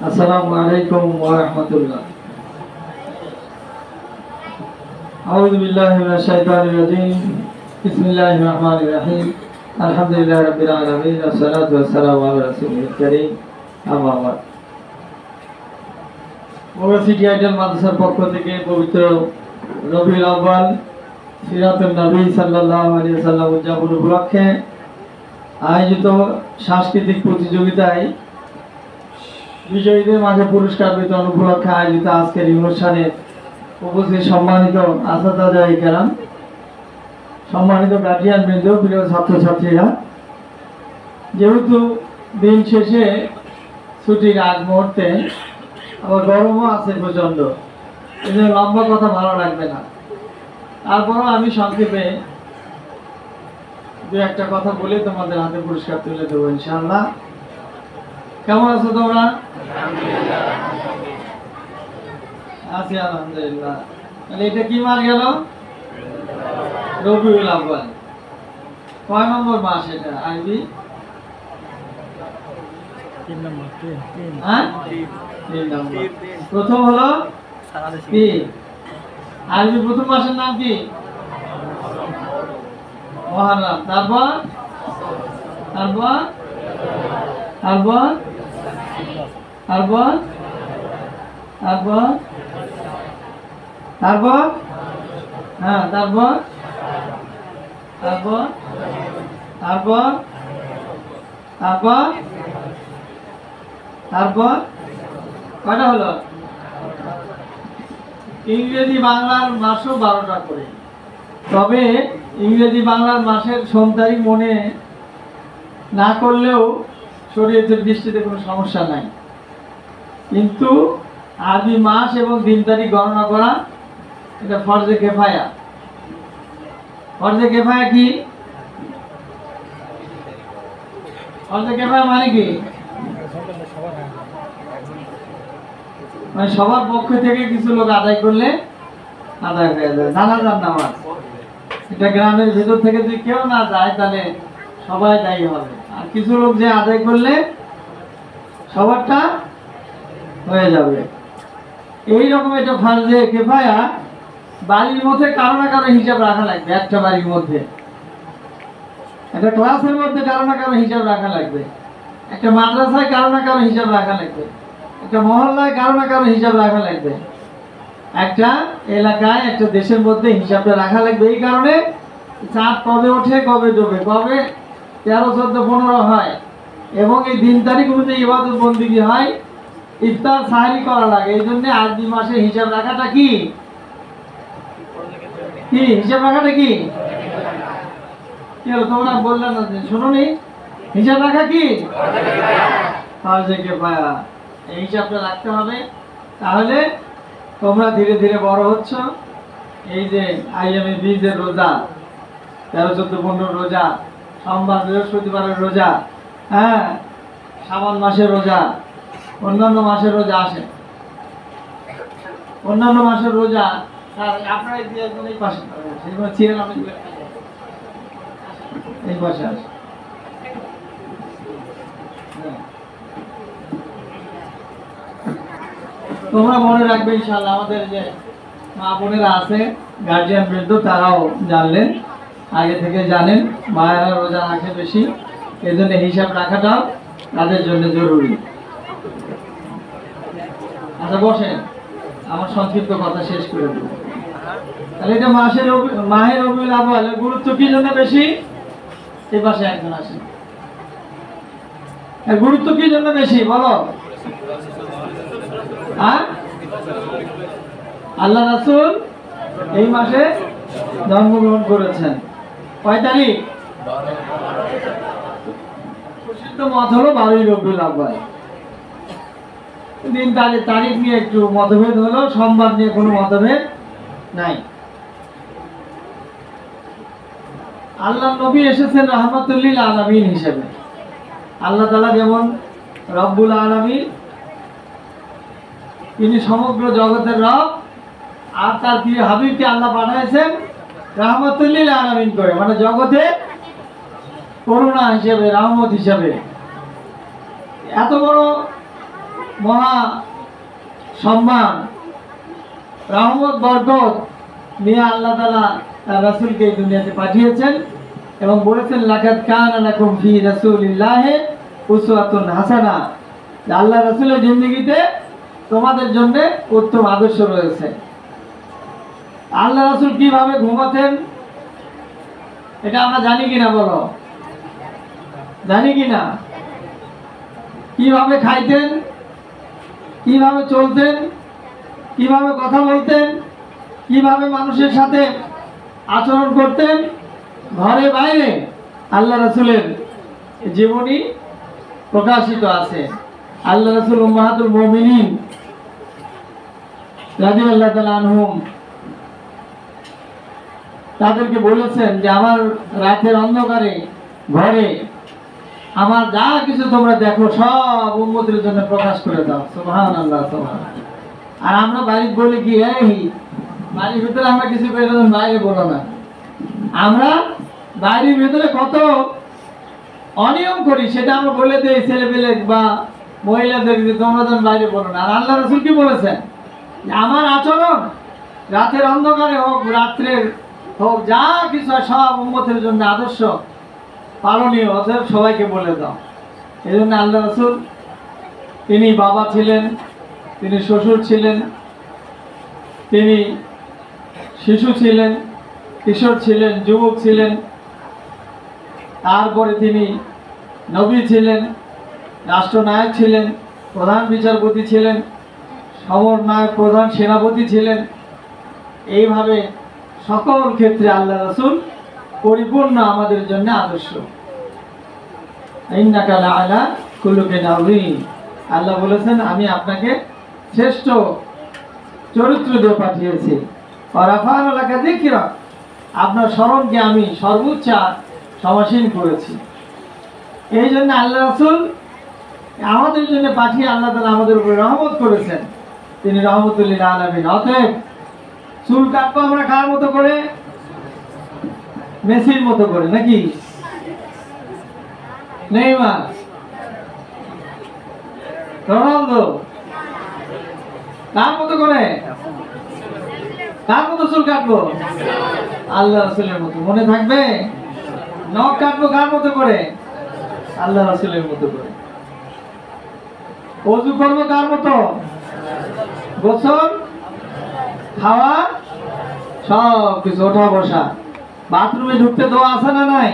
আসসালামু আলাইকুম ওয়া রাহমাতুল্লাহ। আউযু বিল্লাহি মিনাশ শাইতানির রাজীম। বিসমিল্লাহির রহমানির রহিম। আলহামদুলিল্লাহি রাব্বিল আলামিন ওয়াসসালাতু ওয়াসসালামু আলা রাসূলিল কারীম। আম্মা বা'দ। সিটি আইডল মাদ্রাসার পক্ষ থেকে পবিত্র রবিউল আউয়াল সিরাতুন নবী সাল্লাল্লাহু আলাইহি ওয়াসাল্লাম উদযাপন উপলক্ষে আয়োজিত সাংস্কৃতিক প্রতিযোগিতায় বিজয়ীদের মাঝে পুরস্কার বিতরণ উপলক্ষে আয়োজিত আজকের এই অনুষ্ঠানে উপস্থিত সম্মানিত আসাদায়ে কেরাম, সম্মানিত গার্জিয়ান বৃন্দ, প্রিয় ছাত্রছাত্রীরা, যেহেতু দিন শেষে ছুটির আগ মুহূর্তে আবার গরমও আছে প্রচণ্ড, এই জন্য লম্বা কথা ভালো লাগবে না। তারপরও আমি সংক্ষেপে দু একটা কথা বলে তোমাদের হাতে পুরস্কার তুলে দেবো ইনশাআল্লাহ। কেমন আছো তোমরা? আছি আলহামদুলিল্লাহ। তাহলে এটা কি মাস গেল? রবিউল আউয়াল। কয় নম্বর মাস এটা আরবি? 3 নম্বর। হ্যাঁ, 3 নম্বর। প্রথম হলো কি? আরবি প্রথম মাসের নাম কি? মুহররম। তারপর তারপর তারপর তারপর তারপর তারপর হ্যাঁ, তারপর তারপর তারপর তারপর তারপর কয়টা হলো? ইংরেজি বাংলার মাসও 12টা করে। তবে ইংরেজি বাংলার মাসের সোম তারিখ মনে না করলেও শরীয়তের দৃষ্টিতে কোনো সমস্যা নাই, কিন্তু আরবি মাস এবং দিন তারিখ গণনা করা এটা ফরজে কেফায়া। ফরজে কেফায়া কি? ফরজে কেফায়া মানে কি? মানে সবার পক্ষ থেকে কিছু লোক আদায় করলে আদায় হয়ে যায়। জানাজার নামাজ, এটা গ্রামের ভিতর থেকে যদি কেউ না যায় তাহলে সবাই দায়ী হবে, আর কিছু লোক যে আদায় করলে সবারটা হয়ে যাবে। এইরকম এটা ফরজে কেফায়া। বাড়ির মধ্যে কারো না কারো হিসাব রাখা লাগবে। একটা বাড়ির মধ্যে, একটা ক্লাসের মধ্যে কারো না কারো হিসাব রাখা লাগবে, একটা মাদ্রাসায় কারো না কারো হিসাব রাখা লাগবে, একটা মহল্লায় কারো না কারো হিসাব রাখা লাগবে, একটা এলাকায় একটা দেশের মধ্যে হিসাবটা রাখা লাগবে। এই কারণে চাঁদ কবে ওঠে, কবে ডোবে, কবে 13, 14, 15 হয়, এবং এই দিন তারিখ অনুযায়ী ইবাদত বন্দেগী হয়, ইফতার সাহরি করা লাগে। এই জন্য আরবি মাসে হিসাব রাখাটা কি? কি হিসাব রাখাটা কি? তোমরা বললে না, শোনোনি? হিসাব রাখা কি? ফরজে কেফায়া। এই হিসাবটা রাখতে হবে, তাহলে তোমরা ধীরে ধীরে বড় হচ্ছ। এই যে আইয়ামে বীজের রোজা, 13, 14, 15 রোজা, সোমবার বৃহস্পতিবারের রোজা, হ্যাঁ, শাবান মাসের রোজা, অন্যান্য মাসের রোজা আসে। অন্যান্য মাসের রোজা আপনারা দিয়ে এই পাশে ছিলেন, আমি এই পাশে আসে। তোমরা মনে রাখবে ইনশাআল্লাহ। আমাদের যে মা বোনেরা আছে, গার্জিয়ান বৃন্দ, তারাও জানলেন, আগে থেকে জানেন, মায়েরা রোজা রাখে বেশি, এই জন্য হিসাব রাখাটাও তাদের জন্য জরুরি। আচ্ছা বসেন, আমার সংক্ষিপ্ত কথা শেষ করে দেব। তাহলে এটা মাহে রবিউল আউয়ালের গুরুত্ব কি জন্য বেশি? এই পাশে একজন আসেন। এর গুরুত্ব কি জন্য বেশি বলো? আল্লাহ রাসূল এই মাসে জন্মগ্রহণ করেছেন। কয় তারিখ? প্রসিদ্ধ মত হলো 12ই রবিউল আউয়াল। দিন তারিখ নিয়ে একটু মতভেদ হলো, সোমবার নিয়ে কোনো মতভেদ নাই। আল্লাহ নবী এসেছেন রাহমাতুল লিল আলামিন হিসেবে। আল্লাহ তাআলা যেমন রব্বুল আলামিন, তিনি সমগ্র জগতের রব, আর তার প্রিয় হাবিবকে আল্লাহ পাঠিয়েছেন রাহমাতুল লিল আলামিন করে, মানে জগতে করুণা হিসেবে, রহমত হিসেবে। এত বড় মহা সম্মান, রহমত, বরকত নিয়ে আল্লাহ তাআলা তার রাসূলকে এই দুনিয়াতে পাঠিয়েছেন এবং বলেছেন লাকাদ কানা লাকুম ফি রাসূলিল্লাহি উসওয়াতুন হাসানাহ। আল্লাহ রাসূলের জিন্দেগিতে তোমাদের জন্য উত্তম আদর্শ রয়েছে। আল্লাহ রাসূল কিভাবে ঘুমাতেন এটা আমরা জানি কিনা বলো? জানি কিনা? কিভাবে খাইতেন, কিভাবে চলতেন, কিভাবে কথা বলতেন, কিভাবে মানুষের সাথে আচরণ করতেন, ঘরে বাইরে আল্লাহ রাসূলের জীবনী প্রকাশিত আছে। আল্লাহ রাসূল উম্মাহাতুল মুমিনিন রাদিয়াল্লাহু তাআলা আনহুম তাদেরকে বলেছেন যে আমার রাতের অন্ধকারে ঘরে আমার যা কিছু তোমরা দেখো সব উম্মতের জন্য প্রকাশ করে দাও। সুবহানাল্লাহ, সুবহানাল্লাহ। আর আমরা বাড়িতে বলি কি, এই বাড়ির ভিতরে আমরা কিছু করে বাইরে বলো না। আমরা বাড়ির ভিতরে কত অনিয়ম করি সেটা আমরা বলে দিই ছেলেপেলে বা মহিলাদের, তোমরা যেন বাইরে বলো না। আর আল্লাহ রাসূল কি বলেছেন, আমার আচরণ রাতের অন্ধকারে হোক রাত্রের হোক যা কিছু সব উম্মতের জন্য আদর্শ পালনীয়, অতএব সবাইকে বলে দাও। এই জন্য আল্লাহ রাসূল তিনি বাবা ছিলেন, তিনি শ্বশুর ছিলেন, তিনি শিশু ছিলেন, কিশোর ছিলেন, যুবক ছিলেন, তারপরে তিনি নবী ছিলেন, রাষ্ট্রনায়ক ছিলেন, প্রধান বিচারপতি ছিলেন, সমরনায়ক, প্রধান সেনাপতি ছিলেন। এইভাবে সকল ক্ষেত্রে আল্লাহ রাসূল পরিপূর্ণ আমাদের জন্য আদর্শ। ইন্নাকা লাআলা খুলুকিন আযীম। আল্লাহ বলেছেন আমি আপনাকে শ্রেষ্ঠ চরিত্র দিয়ে পাঠিয়েছি। ওয়া রাফা'না লাকা যিকরাক, আপনার স্মরণকে আমি সর্বোচ্চ সমাসীন করেছি। এই জন্য আল্লাহ রাসূল আমাদের জন্য পাঠিয়ে আল্লাহ তাআলা আমাদের উপর রহমত করেছেন, তিনি রহমতুল লিল আলামিন। অতএব চুল কাটবো আমরা কার মতো করে? মেসির মতো করে নাকি? নেইমার, রোনালদো কার মতো করে? কার মতো চুল কাটবো? আল্লাহ রাসূলের মতো। মনে থাকবে? নখ কাটবো কার মতো করে? আল্লাহ রাসূলের মতো করে। ওযু করবো কার মতো? গোসল, খাওয়া, সব কিছু, ওঠা বসা, বাথরুমে ঢুকতে দোয়া আছে না নাই?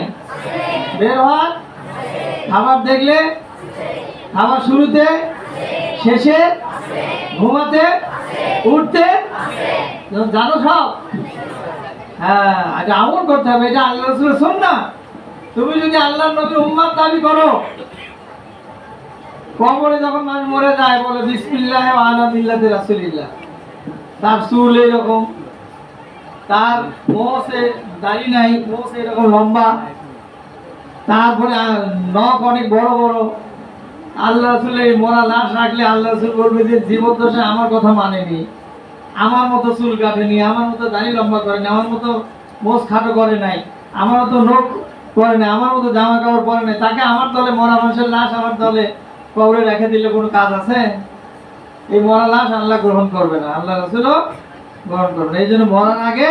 বের হওয়া, খাবার দেখলে, খাবার শুরুতে, শেষে, ঘুমাতে, উঠতে, জানো সব? হ্যাঁ, এটা আমল করতে হবে। এটা আল্লাহ রাসূলের সুন্নাহ। তুমি যদি আল্লাহর নবীর উম্মত দাবি করো, কবরে যখন মানুষ মরে যায় বলে বিসমিল্লাহ ওয়া আলা মিল্লাতি রাসূলিল্লাহ, তার চুল এরকম, তার মোছে দাড়ি নাই, মোছে এরকম লম্বা, তারপরে নখ অনেক বড় বড়। আল্লাহ রাসূলের মরা লাশ রাখলে আল্লাহ রাসূল বলবে যে জীবদ্দশায় আমার কথা মানেনি, আমার মতো চুল কাটেনি, আমার মতো দাড়ি লম্বা করেনি, আমার মতো মোছ খাটো করে নাই, আমার মতো নখ করে নাই, আমার মতো জামা কাপড় পরে নাই। তাকে আমার দলে, মরা মানুষের লাশ আমার দলে কবরে রেখে দিলে কোনো কাজ আছে? এই মরা লাশ আল্লাহ গ্রহণ করবে না, আল্লাহ রাসূলও গ্রহণ করবে না। এই জন্য মরার আগে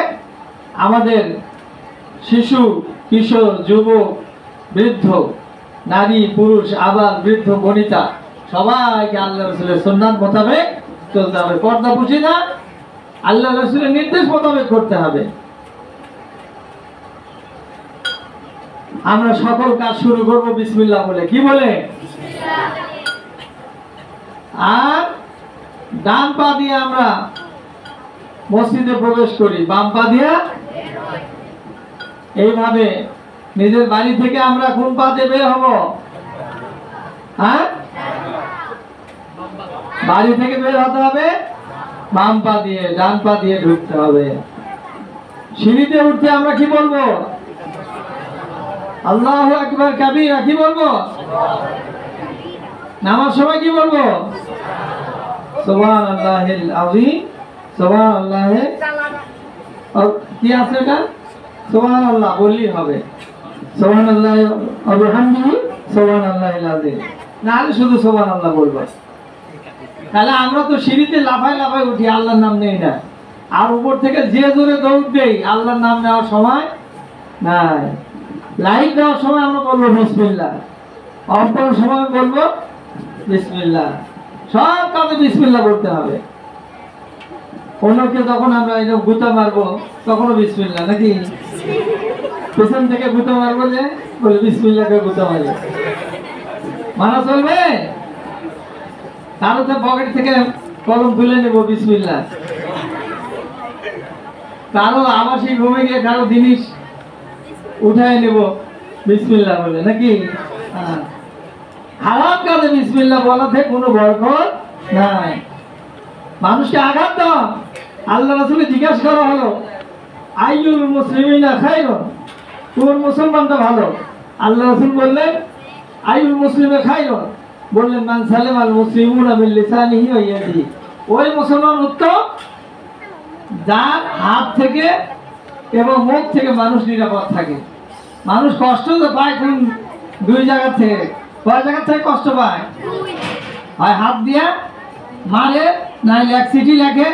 আমাদের শিশু, কিশোর, যুবক, বৃদ্ধ, নারী, পুরুষ, আবার বৃদ্ধ, বনিতা সবাইকে আল্লাহ রাসূলের সুন্নাত মোতাবেক চলতে হবে। পর্দাপুশি না, আল্লাহ রাসূলের নির্দেশ মোতাবেক করতে হবে। আমরা সকল কাজ শুরু করব বিসমিল্লাহ বলে। কি বলে? আর ডান পা দিয়ে আমরা মসজিদে প্রবেশ করি, বাম পা দিয়ে এইভাবে নিজের বাড়ি থেকে আমরা কোন পা দিয়ে বের হব? হ্যাঁ, বাড়ি থেকে বের হতে হবে বাম পা দিয়ে, ডান পা দিয়ে ঢুকতে হবে। সিঁড়িতে উঠতে আমরা কি বলবো? আল্লাহু আকবার কাবীরা। কি বলবো? নামার সময় কি বলবো? সুবহানাল্লাহিল আযীম, সুবহানাল্লাহ। কি আছে এটা? সুবহানাল্লাহ বললেই হবে। সুবহানাল্লাহ ওয়া বিহামদিহি সুবহানাল্লাহিল আযীম। না হলে শুধু সুবহানাল্লাহ বলবো। তাহলে আমরা তো সিঁড়িতে লাফায় লাফায় উঠি, আল্লাহর নাম নেই না। আর উপর থেকে যে জোরে দৌড় দেই, আল্লাহর নাম নেওয়ার সময় নাই। লাইট দেওয়ার সময় আমরা বলবো বিসমিল্লাহ, অফ করার সময় বলবো বিসমিল্লাহ, সব কাজে বিসমিল্লাহ বলতে হবে। অন্যকে যখন আমরা এরকম গুতা মারবো তখনও বিসমিল্লাহ, নাকি? পেছন থেকে গুতা মারবো যে বলে বিসমিল্লাহকে গুতা মারি, মানা চলবে? কারো তো পকেট থেকে কলম তুলে নেবো বিসমিল্লাহ, কারো আবাসিক ঘুমে গিয়ে কারো জিনিস উঠায় নেব বিসমিল্লাহ বলে, নাকি? হারাম কাজে বিসমিল্লাহ বলাতে কোনো বরকত নাই। মানুষকে আঘাত দাও। আল্লাহ রাসূলকে জিজ্ঞাসা করা হলো, আইয়ুল মুসলিমিনা খায়রুন, কোন মুসলমানটা ভালো? আল্লাহ রাসূল বললেন, আইয়ুল মুসলিমে খায়রুন, বললেন মান সালামাল মুসলিমুনা মিন লিসানিহি ওয়া ইয়াদিহি, ওই মুসলমান উত্তম যার হাত থেকে এবং মুখ থেকে মানুষ নিরাপদ থাকে। মানুষ কষ্ট তো পায় কোন দুই জায়গা থেকে, কয় জায়গা থেকে কষ্ট পায়? হয় হাত দিয়া মারে, নাহলে এক চিঠি লেখে,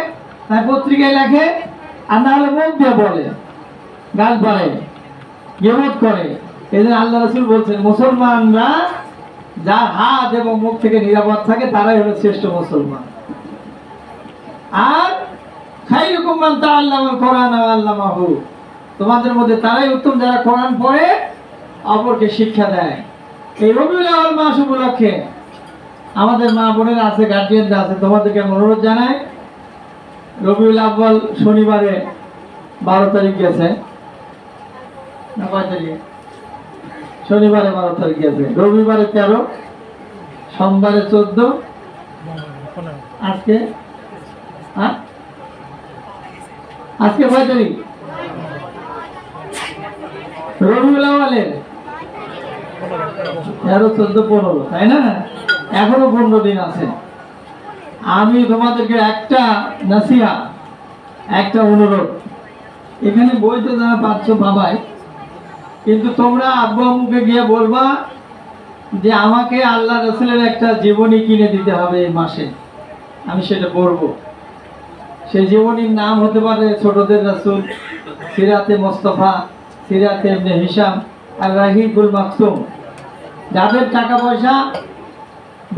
তাই পত্রিকায় লেখে, আর না হলে মুখ দিয়ে বলে, গাল পারে, গিবত করে। এই জন্য আল্লাহ রাসূল বলছেন, মুসলমানরা যার হাত এবং মুখ থেকে নিরাপদ থাকে তারাই হলো শ্রেষ্ঠ মুসলমান। আর খায়রুকুম মান তাআল্লামাল কোরআন ওয়া আল্লামাহু, তোমাদের মধ্যে তারাই উত্তম যারা কোরআন পড়ে অপরকে শিক্ষা দেয়। এই রবিউল আউয়াল মাস উপলক্ষে আমাদের মা বোনেরা আছে, গার্জিয়ানরা আছে, তোমাদেরকে অনুরোধ জানাই, রবিউল আউয়াল শনিবারে 12 তারিখ গেছে না, কয় তারিখ? শনিবারে 12 তারিখ গেছে, রবিবারে 13, সোমবারে 14, আজকে আজকে কয় তারিখ? রবিউল আউয়ালের 13, 14, 15, তাই না? এখনো 15 দিন আছে। আমি তোমাদেরকে একটা নাসিহা, একটা অনুরোধ, এখানে বই তো যারা পাচ্ছ বাবাই, কিন্তু তোমরা আব্বু আম্মুকে গিয়ে বলবা যে আমাকে আল্লাহ রাসূলের একটা জীবনী কিনে দিতে হবে এই মাসে, আমি সেটা পড়বো। সেই জীবনীর নাম হতে পারে ছোটদের রাসূল, সিরাতে মুস্তাফা, সিরাতে ইবনে হিশাম, আর রাহিকুল মাকতুম। যাদের টাকা পয়সা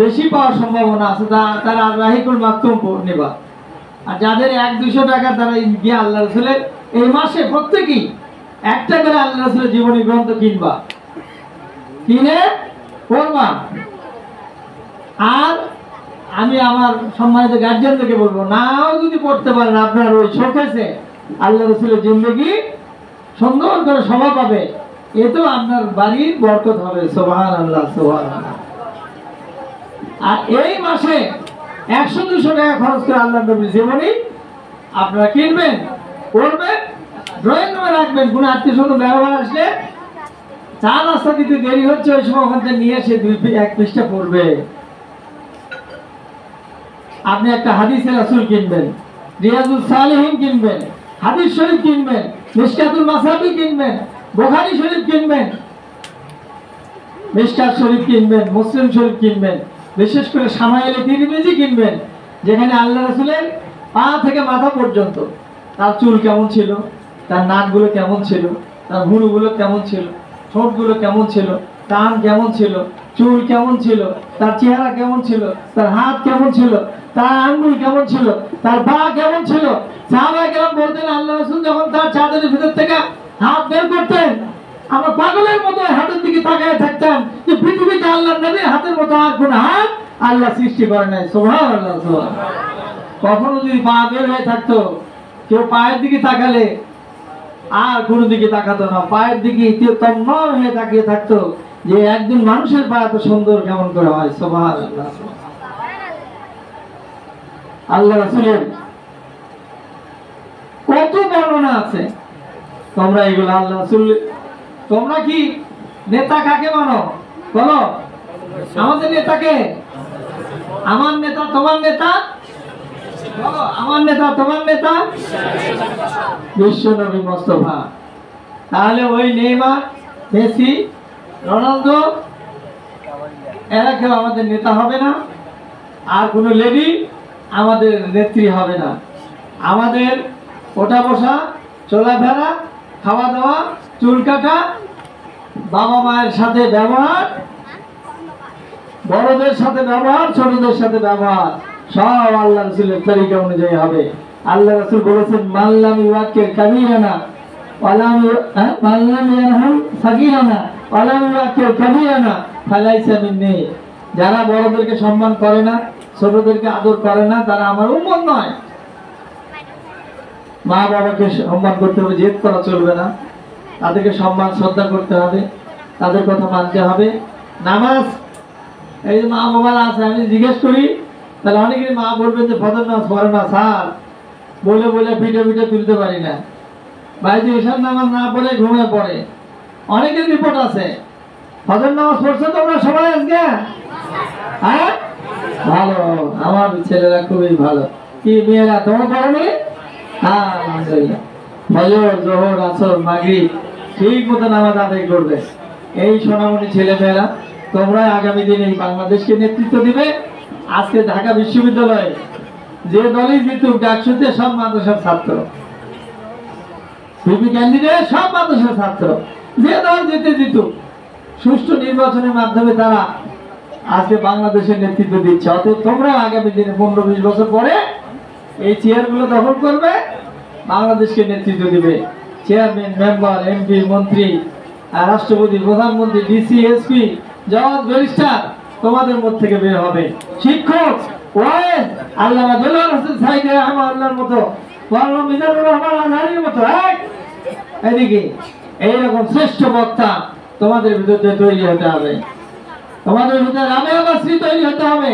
বেশি পাওয়ার সম্ভাবনা আছে তারা রাহিকুল মাকতুম নেবা, আর যাদের 100-200 টাকা তারা গিয়ে আল্লাহ রাসূলের এই মাসে প্রত্যেকেই একটা করে আল্লাহ রাসূলের জীবনী গ্রন্থ কিনবা, কিনে পড়বা। আর আমি আমার সম্মানিত গার্জিয়ানদেরকে বলবো, নাও যদি পড়তে পারেন আপনার ওই শোকেসে আল্লাহ রাসূলের জিন্দেগি সুন্দর করে শোভা পাবে, এতেও আপনার বাড়ির বরকত হবে। সুবহানাল্লাহ, সুবহানাল্লাহ। আর এই মাসে 100-200 টাকা খরচ করে আল্লাহ নবীর জীবনী আপনারা কিনবেন, পড়বেন, ড্রয়িং রুমে রাখবেন। কোনো আত্মীয়-স্বজন ব্যবহার আসলে চা নাস্তা দিতে দেরি হচ্ছে, ওই সময় ওখান থেকে নিয়ে এসে 1 পৃষ্ঠা পড়বে। আপনি একটা হাদিসে রাসূল কিনবেন, রিয়াজুস সালিহিন কিনবেন, হাদিস শরীফ কিনবেন, মিশকাতুল মাসাবি কিনবেন, বুখারী শরীফ কিনবেন, মিশকাত শরীফ কিনবেন, মুসলিম শরীফ কিনবেন, বিশেষ করে শামাইলে তিরমিজি কিনবেন, যেখানে আল্লাহ রাসূলের পা থেকে মাথা পর্যন্ত তার চুল কেমন ছিল, তার নাকগুলো কেমন ছিল, তার ভুরুগুলো কেমন ছিল, ঠোঁটগুলো কেমন ছিল, কান কেমন ছিল, চুল কেমন ছিল, তার চেহারা কেমন ছিল, তার হাত কেমন ছিল, তার আঙ্গুল কেমন ছিল, তার পা কেমন ছিল। সাহাবায়ে কেরাম বলতেন, আল্লাহ রাসূল যখন তার চাদরের ভিতর থেকে হাত বের করতেন, আমরা পাগলের মতো হাতের দিকে তাকিয়ে থাকতাম যে পৃথিবীতে আল্লাহর নবীর হাতের মতো আর কোন হাত আল্লাহ সৃষ্টি করে নাই। সুবহানাল্লাহ, সুবহানাল্লাহ। কখনো যদি পা বের হয়ে থাকতো, কেউ পায়ের দিকে তাকালে আর কোনো দিকে তাকাতো না, পায়ের দিকে তন্ময় হয়ে তাকিয়ে থাকতো যে একজন মানুষের পা এত সুন্দর কেমন করে হয়। সুবহানাল্লাহ। আল্লাহ রাসূলের কত বর্ণনা আছে, তোমরা এগুলো আল্লাহ রাসূল, তোমরা কি নেতা কাকে মানো বলো? আমাদের নেতাকে, আমার নেতা তোমার নেতা বলো, আমার নেতা তোমার নেতা বিশ্ব নবী মুস্তাফা। তাহলে ওই নেইমার, মেসি, রোনালদো এরা কেউ আমাদের নেতা হবে না? আর কোনো লেডি আমাদের নেত্রী হবে না। আমাদের ওঠা বসা, চলাফেরা, খাওয়া দাওয়া, চুল কাটা, বাবা মায়ের সাথে ব্যবহার, বড়দের সাথে ব্যবহার, ছোটদের সাথে ব্যবহার সব আল্লাহ রাসূলের তরিকা অনুযায়ী হবে। আল্লাহ রাসূল বলেছেন, মাল্লাম ইউয়াক্কির কাবীরানা ওয়ালাম মাল্লাম ইয়ারহাম সাগীরানা ওয়ালাম ইউয়াক্কির কাবীরানা ফালাইসা মিন্নী। যারা বড়দেরকে সম্মান করে না, ছোটদেরকে আদর করে না, তারা আমার উম্মত নয়। মা বাবাকে সম্মান করতে হবে, জেদ করা চলবে না, তাদেরকে সম্মান শ্রদ্ধা করতে হবে, তাদের কথা মানতে হবে। নামাজ, এই যে মা বাবারা আছে, আমি জিজ্ঞেস করি, তাহলে অনেকেই মা বলবেন যে ফজর নামাজ পড়ে না স্যার, বলে বলে পিঠে পিঠে তুলতে পারি না, বাড়িতে এসব নামাজ না পড়ে ঘুমিয়ে পড়ে। অনেকের রিপোর্ট আছে। ফজর নামাজ পড়ছে তোমরা সবাই আজকে? হ্যাঁ, ভালো, আমার ছেলেরা খুবই ভালো। কি মেয়েরা তোমরা পড়োনি? হ্যাঁ, আলহামদুলিল্লাহ। ফজর, জোহর, আসর, মাগরিব ঠিক মতো নামাজ আদায় করবে। এই সোনামণি ছেলে মেয়েরা, তোমরা আগামী দিনে এই বাংলাদেশকে নেতৃত্ব দিবে। আজকে ঢাকা বিশ্ববিদ্যালয়ে যে দলই জিতুক, ডাকসুতে সব মাদ্রাসার ছাত্র, ভিপি ক্যান্ডিডেট সব মাদ্রাসার ছাত্র। যে দল জিতে জিতুক, সুষ্ঠু নির্বাচনের মাধ্যমে তারা আজকে বাংলাদেশের নেতৃত্ব দিচ্ছে। অতএব তোমরা আগামী দিনে 15-20 বছর পরে এই চেয়ারগুলো দখল করবে, বাংলাদেশকে নেতৃত্ব দিবে। চেয়ারম্যান, মেম্বার, এমপি, মন্ত্রী, রাষ্ট্রপতি, প্রধানমন্ত্রী, ডিসি, এসপি, জজ, ব্যারিস্টার তোমাদের মধ্যে থেকে বের হবে। শিক্ষক, ওয়াইজ, আল্লামা দেলোয়ার হোসেন সাইদি রাহমাতুল্লাহর মতো, মাওলানা মিজানুর রহমান আজহারীর মতো এদিকে এইরকম শ্রেষ্ঠ বক্তা তোমাদের ভিতরে তৈরি হতে হবে। তোমাদের ভিতরে রাবেয়া বাসরি তৈরি হতে হবে,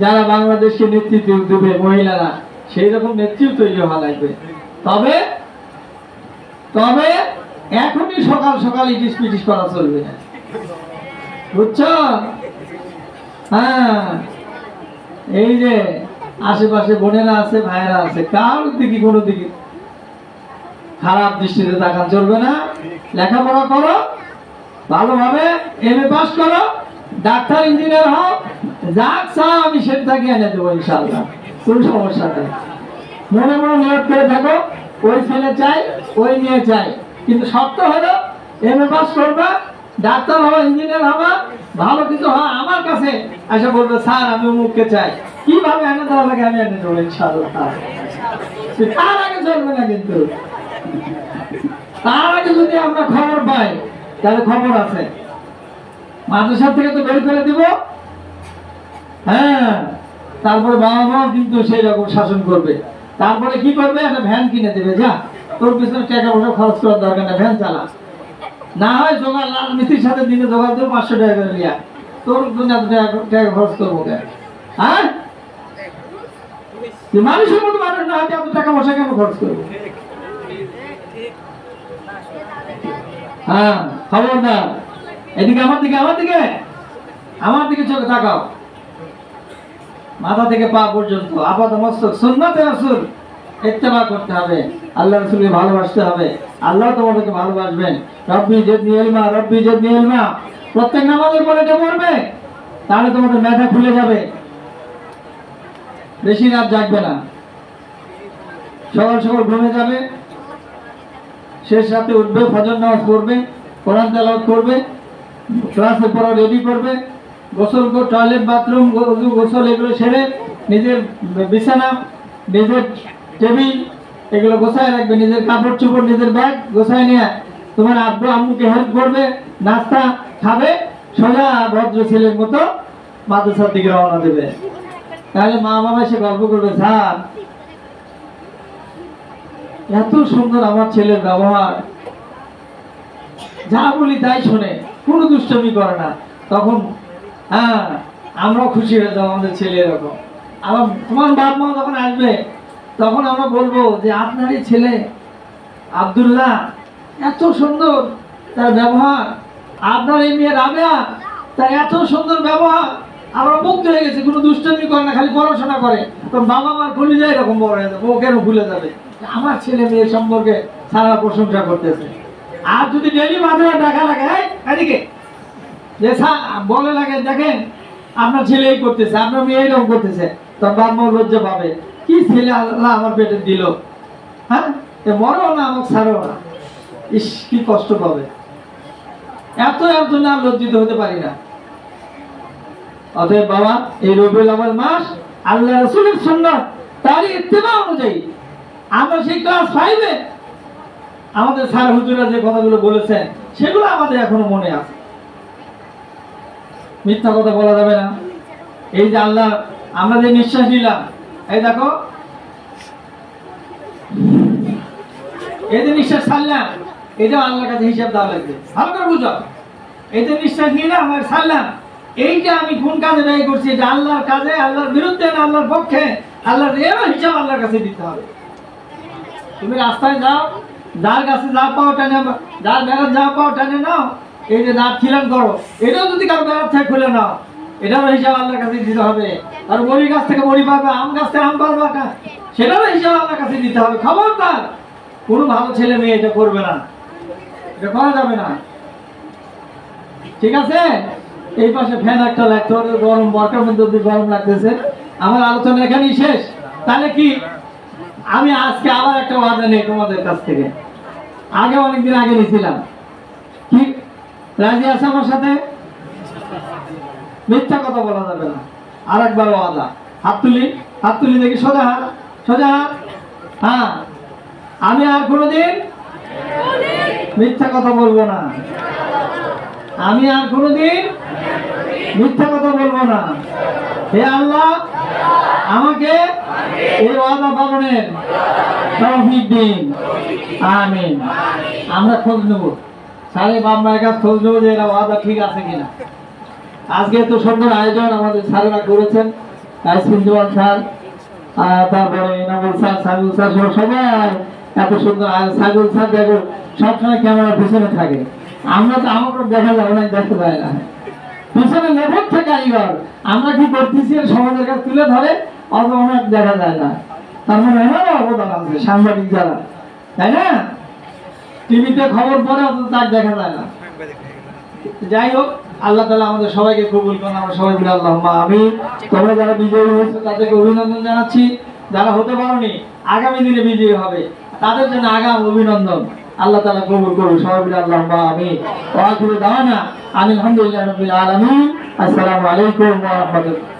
যারা বাংলাদেশকে নেতৃত্ব দেবে। মহিলারা সেই রকম নেতৃত্ব তৈরি হওয়া লাগবে। তবে তবে এখনই সকাল সকাল ইটিস পিটিস করা চলবে না, বুঝছো? হ্যাঁ, এই যে আশেপাশে বোনেরা আছে, ভাইয়েরা আছে, কারোর দিকে কোনো দিকে খারাপ দৃষ্টিতে তাকান চলবে না। লেখাপড়া করো ভালোভাবে, এমএ পাস করো, ডাক্তার, ইঞ্জিনিয়ার হও, যাক চাও আমি সেটাকে এনে দেবো ইনশাআল্লাহ, কোনো সমস্যা নেই। মনে মনে নিয়োগ করে থাকো, ওই ছেলে চাই, ওই নিয়ে চাই, কিন্তু শর্ত হলো এমএ পাস করবা, ডাক্তার হবা, ইঞ্জিনিয়ার হবা, ভালো কিছু হয়। আমার কাছে এসে বলবে, স্যার আমি অমুককে চাই, কিভাবে এনে দেওয়া লাগে আমি এনে দেবো ইনশাআল্লাহ। তার আগে চলবে না, কিন্তু তার আগে যদি আমরা খবর পাই, তাহলে খবর আছে, মাদ্রাসা থেকে তো বের করে দিব। হ্যাঁ, তারপরে বাবা মাও কিন্তু সেই রকম শাসন করবে। তারপরে কি করবে, একটা ভ্যান কিনে দেবে, যা তোর পিছনে টাকা পয়সা খরচ করার দরকার না, ভ্যান চালা। না হয় জোগাড়, রাজনীতির সাথে দিনে জোগাড় দেবো 500 টাকা করে লিয়া, তোর টাকা খরচ করবো কেন? হ্যাঁ, মানুষের মতো মানুষ না হয় এত টাকা পয়সা কেন খরচ করবো? হ্যাঁ, খবরদার। এদিকে আমার দিকে, আমার দিকে, আমার দিকে চোখে তাকাও। মাথা থেকে পা পর্যন্ত আপাত মস্তক সুন্নাতে রাসূল ইত্তেবা করতে হবে, আল্লাহ রাসূলকে ভালোবাসতে হবে, আল্লাহ তোমাদেরকে ভালোবাসবেন। রব্বি জিদনি ইলমা, রব্বি জিদনি ইলমা, প্রত্যেক নামাজের পরে এটা পড়বে, তাহলে তোমাদের মেধা খুলে যাবে, বেশি রাত জাগবে না, সকাল সকাল ঘুমে যাবে, শেষ রাতে উঠবে, ফজর নামাজ পড়বে, কোরআন তেলাওয়াত করবে, ক্লাসে পড়া রেডি করবে, গোসল করে টয়লেট, বাথরুম, গোসল এগুলো সেরে নিজের বিছানা, নিজের টেবিল এগুলো গোছায় রাখবে, নিজের কাপড় চোপড়, নিজের ব্যাগ গোছায় নিয়ে তোমার আব্বু আম্মুকে হেল্প করবে, নাস্তা খাবে, সোজা ভদ্র ছেলের মতো মাদ্রাসার দিকে রওনা দেবে। তাহলে মা বাবা এসে গল্প করবে, স্যার এত সুন্দর আমার ছেলের ব্যবহার, যা বলি তাই শোনে, কোনো দুষ্টমি করে না। তখন হ্যাঁ, আমরাও খুশি হয়ে যাবো, আমাদের ছেলে এরকম। আবার তোমার বাপ মা যখন আসবে, তখন আমরা বলবো যে আপনারই ছেলে আব্দুল্লাহ এত সুন্দর তার ব্যবহার, আপনার এই মেয়ে রাবেয়া তার এত সুন্দর ব্যবহার, আমরা মুগ্ধ হয়ে গেছি, কোনো দুষ্টমি করে না, খালি পড়াশোনা করে। তো বাবা মার ভুলে যায়, এরকম বড় হয়ে যাবে, ও কেন ভুলে যাবে আমার ছেলে মেয়ের সম্পর্কে সারা প্রশংসা করতেছে। আর যদি ডেলি মাঝে দেখা লাগে, এদিকে যে বলে লাগে, দেখেন আপনার ছেলে এই করতেছে, আপনার মেয়ে এরকম করতেছে, তোর বাপ মা লজ্জা পাবে, কি ছেলে আল্লাহ আমার পেটে দিল, হ্যাঁ মরো না আমাকে ছাড়ো না, ইস কি কষ্ট পাবে। এত এত না লজ্জিত হতে পারি না। অতএব বাবা, এই রবিউল আউয়াল মাস আল্লাহ রাসূলের সুন্নাত তার ইত্তেবা অনুযায়ী আমরা সেই ক্লাস 5 এ আমাদের স্যার হুজুররা যে কথাগুলো বলেছেন সেগুলো আমাদের এখনো মনে আছে। মিথ্যা কথা বলা যাবে না। এই যে আল্লাহ আমরা যে নিঃশ্বাস নিলাম, এই দেখো এই যে নিঃশ্বাস ছাড়লাম, এটা আল্লাহর কাছে হিসাব দেওয়া লাগবে, ভালো করে বুঝো। এই যে নিঃশ্বাস নিলাম আর ছাড়লাম, এইটা আমি কোন কাজে ব্যয় করছি, এটা আল্লাহর কাজে, আল্লাহর বিরুদ্ধে না আল্লাহর পক্ষে, আল্লাহর হিসাব আল্লাহর কাছে দিতে হবে। তুমি রাস্তায় যাও, যার কাছে যা পাও টানে, যার বেড়ার যা পাও টানে নাও, এই যে দাঁত খিলান করো, এটাও যদি কারো বেড়ার থেকে খুলে নাও, এটারও হিসাব আল্লাহর কাছে দিতে হবে। আর বড়ি গাছ থেকে বড়ি পাবে, আম গাছ থেকে আম পাবে, সেটারও হিসাব আল্লাহর কাছে দিতে হবে। খবরদার কোনো ভালো ছেলে মেয়ে এটা করবে না, এটা করা যাবে না, ঠিক আছে? এই পাশে ফ্যান একটা লাগতো, গরম, বরকার মধ্যে গরম লাগতেছে। আমার আলোচনা এখানেই শেষ। তাহলে কি আমি আজকে আবার একটা ওয়াদা নেই তোমাদের কাছ থেকে, আগে অনেকদিন আগে নিয়েছিলাম, কি রাজি আছে আমার সাথে? মিথ্যা কথা বলা যাবে না। আর একবার ওয়াদা, হাত তুলি, হাত তুলি দেখি, সোজা হাত, সোজা হাত। হ্যাঁ, আমি আর কোনোদিন মিথ্যা কথা বলবো না, আমি আর কোনোদিন মিথ্যা কথা বলবো না। হে আল্লাহ, আমাকে এই ওয়াদা পালনের তৌফিক দিন, আমিন। আমরা খোঁজ নেব, স্যারের বাপ মায়ের কাছে খোঁজ নেবো যে এরা ওয়াদা ঠিক আছে কিনা। আজকে এত সুন্দর আয়োজন আমাদের স্যারেরা করেছেন, প্রিন্সিপাল স্যার, তারপরে ইনামুল স্যার, সাইদুল স্যার, সবাই এত সুন্দর। সাইদুল স্যার দেখো সবসময় ক্যামেরার পিছনে থাকে, আমরা তো আমাকে দেখা যাবে না, দেখতে পাই না, পিছনে লেভেল থেকে কারিগর, আমরা কি করতেছি সমাজের কাছে তুলে ধরে, অত অনেক দেখা যায় না। তার মানে এনারও অবদান আছে, সাংবাদিক যারা, তাই না? টিভিতে খবর পড়ে অত তার দেখা যায় না। যাই হোক, আল্লাহ তাআলা আমাদের সবাইকে কবুল করুন, আমরা সবাই বলি আল্লাহুম্মা আমিন। তোমরা যারা বিজয়ী হয়েছে তাদেরকে অভিনন্দন জানাচ্ছি, যারা হতে পারোনি আগামী দিনে বিজয়ী হবে তাদের জন্য আগাম অভিনন্দন। আল্লাহ তাআলা কবুল করুন, সবাই বলি আল্লাহুম্মা আমিন। ওয়া আখিরু দাওয়ানা আলহামদুলিল্লাহি রাব্বিল আলামিন। আসসালামু আলাইকুম ওয়া রাহমাতুল্লাহ।